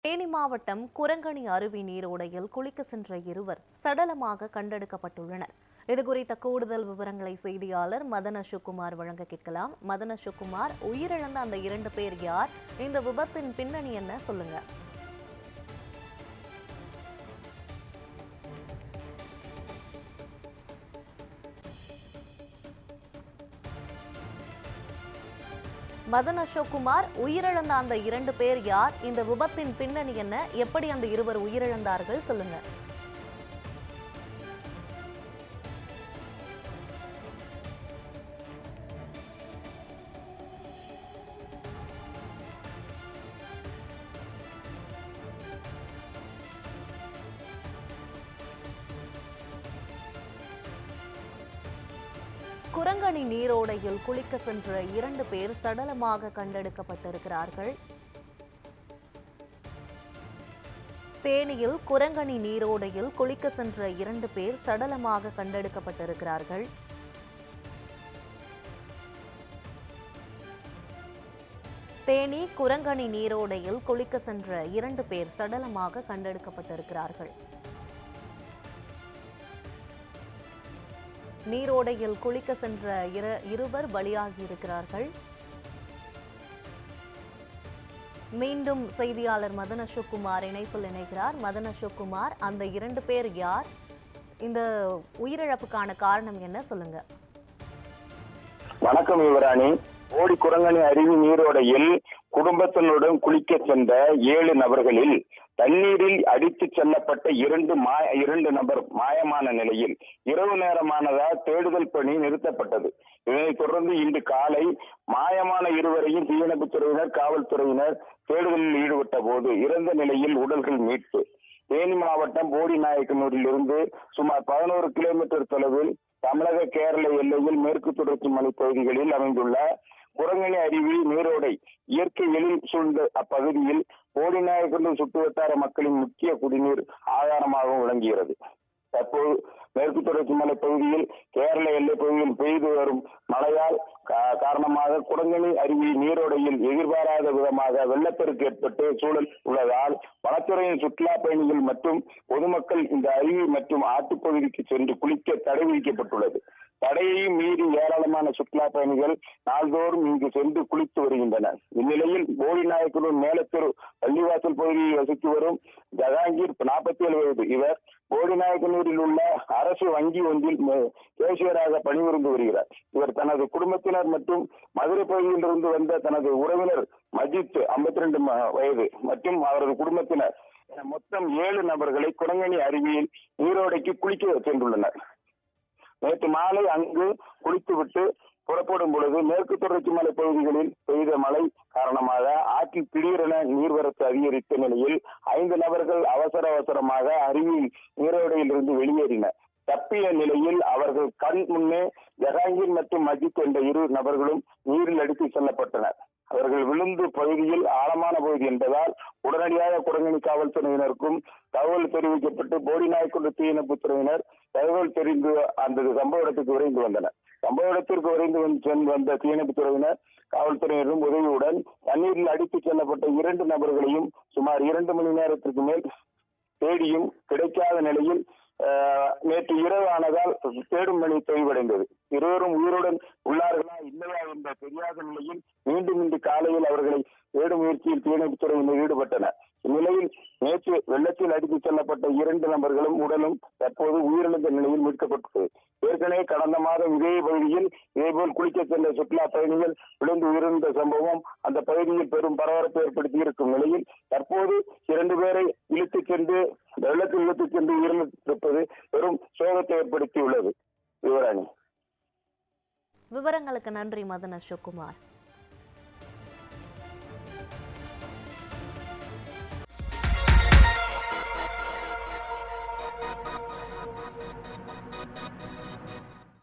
தேனி மாவட்டம் குரங்கணி அருவி நீரோடையில் குளிக்க சென்ற இருவர் சடலமாக கண்டெடுக்கப்பட்டுள்ளனர். இதுகுறித்த கூடுதல் விவரங்களை செய்தியாளர் மதன் அசோக்குமார் வழங்க கேட்கலாம். மதன் அசோக்குமார், உயிரிழந்த அந்த 2 பேர் யார்? இந்த விபத்தின் பின்னணி என்ன, சொல்லுங்க. மதன் அசோக்குமார், உயிரிழந்த அந்த 2 பேர் யார்? இந்த விபத்தின் பின்னணி என்ன? எப்படி அந்த இருவர் உயிரிழந்தார்கள், சொல்லுங்க. குரங்கணி நீரோடையில் குளிக்க சென்ற 2 பேர் சடலமாக கண்டெடுக்கப்பட்டிருக்கிறார்கள். தேனியில் குரங்கணி நீரோடையில் குளிக்க சென்ற 2 பேர் சடலமாக கண்டெடுக்கப்பட்டிருக்கிறார்கள். தேனி குரங்கணி நீரோடையில் குளிக்க சென்ற 2 பேர் சடலமாக கண்டெடுக்கப்பட்டிருக்கிறார்கள். நீரோடையில் குளிக்க சென்ற இருவர் பலியாகியிருக்கிறார்கள். மீண்டும் செய்தியாளர் மதன் அசோக்குமார் இணைப்பில் இணைகிறார். மதன் அசோக்குமார், அந்த 2 பேர் யார்? இந்த உயிரிழப்புக்கான காரணம் என்ன, சொல்லுங்க. வணக்கம் யுவராணி. ஓடி குரங்கணி அருவி நீரோடையில் குடும்பத்தினுடன் குளிக்க சென்ற 7 நபர்களில் தண்ணீரில் அடித்து செல்லப்பட்ட இரண்டு நபர் மாயமான நிலையில் இரவு நேரமானதால் தேடுதல் பணி நிறுத்தப்பட்டது. இதனைத் தொடர்ந்து இன்று காலை மாயமான இருவரையும் தீயணைப்புத்துறையினர், காவல்துறையினர் தேடுதலில் ஈடுபட்ட போது இறந்த நிலையில் உடல்கள் மீட்பு. தேனி மாவட்டம் போடிநாயக்கனூரில் இருந்து சுமார் 11 கிலோமீட்டர் தொலைவில் தமிழக கேரள எல்லையில் மேற்கு தொடர்ச்சி மலைப்பகுதிகளில் அமைந்துள்ள குரங்கணி அருவி நீரோடை இயற்கை எழில் சூழ்ந்த அப்பகுதியில் போடிநாயக்கனூர் சுற்றுவட்டார மக்களின் முக்கிய குடிநீர் ஆதாரமாகவும் விளங்குகிறது. தற்போது மேற்கு தொடர்ச்சி மலை பகுதியில் கேரள எல்லை பகுதியில் பெய்து வரும் மழையால் காரணமாக குரங்கணி அருவி நீரோடையில் எதிர்பாராத விதமாக வெள்ளப்பெருக்கு ஏற்பட்டு சூழல் உள்ளதால் வனத்துறையின் சுற்றுலா பயணிகள் மற்றும் பொதுமக்கள் இந்த அருவி மற்றும் ஆற்றுப்பகுதிக்கு சென்று குளிக்க தடை விதிக்கப்பட்டுள்ளது. தடையையும் மீறி ஏராளமான சுற்றுலா பயணிகள் நாள்தோறும் இங்கு சென்று குளித்து வருகின்றனர். இந்நிலையில் போடிநாயக்கனூர் மேலத்தெரு பள்ளிவாசல் பகுதியில் வசித்து வரும் ஜஹாங்கீர் 47 வயது. இவர் போடிநாயக்கனூரில் உள்ள அரசு வங்கி ஒன்றில் கேஷியராக பணிபுரிந்து வருகிறார். இவர் தனது குடும்பத்தினர் மற்றும் மதுரை பகுதியிலிருந்து வந்த தனது உறவினர் மஜித் 52 வயது மற்றும் அவரது குடும்பத்தினர் மொத்தம் 7 நபர்களை குரங்கணி அருவியில் நீரோடைக்கு குளிக்க சென்றுள்ளனர். நேற்று மாலை அங்கு குளித்துவிட்டு புறப்படும் பொழுது மேற்கு தொடர்ச்சி மலை பகுதிகளில் பெய்த மழை காரணமாக ஆற்றில் திடீரென நீர்வரத்து அதிகரித்த நிலையில் 5 நபர்கள் அவசரமாக அருவியில் நீரோடையில் இருந்து வெளியேறினர். தப்பிய நிலையில் அவர்கள் கண் முன்னே ஜஹாங்கீர் மற்றும் மஜித் என்ற 2 நபர்களும் நீரில் அடித்து செல்லப்பட்டனர். அவர்கள் விழுந்து பகுதியில் ஆழமான பகுதி என்பதால் உடனடியாக குரங்கணி காவல்துறையினருக்கும் தகவல் தெரிவிக்கப்பட்டு போடிநாயக்கனூர் தீயணைப்புத்துறையினர் தகவல் தெரிந்து அந்த சம்பவ இடத்துக்கு விரைந்து வந்தனர். சம்பவ இடத்திற்கு விரைந்து வந்த தீயணைப்புத்துறையினர் காவல்துறையினரும் உதவியுடன் தண்ணீரில் அடித்து செல்லப்பட்ட 2 நபர்களையும் சுமார் 2 மணி நேரத்திற்கு மேல் தேடியும் கிடைக்காத நிலையில் நேற்று இரவு ஆனதால் தேடும் பணி தொய்வடைந்தது. இருவரும் உயிருடன் உள்ளார்களா இல்லையா என்ற தெரியாத நிலையில் மீண்டும் இன்று காலையில் அவர்களை தேடும் முயற்சியில் தீயணைப்புத்துறையினர் ஈடுபட்டனர். இந்நிலையில் நேற்று வெள்ளத்தில் அடித்து செல்லப்பட்ட 2 நபர்களும் உடலும் தற்போது உயிரிழந்த நிலையில் மீட்கப்பட்டது. ஏற்கனவே கடந்த மாதம் இதே பகுதியில் இதேபோல் குளிக்க சென்ற சுற்றுலா பயணிகள் விழுந்து உயிரிழந்த சம்பவம் அந்த பகுதியில் பெரும் பரபரப்பு ஏற்படுத்தி இருக்கும் நிலையில் தற்போது 2 பேரை வெள்ளத்தில் இழுத்து சென்று உயிரிழந்திருப்பது பெரும் சோகத்தை ஏற்படுத்தியுள்ளது. யுவராணி, விவரங்களுக்கு நன்றி மதன் அசோக்குமார்.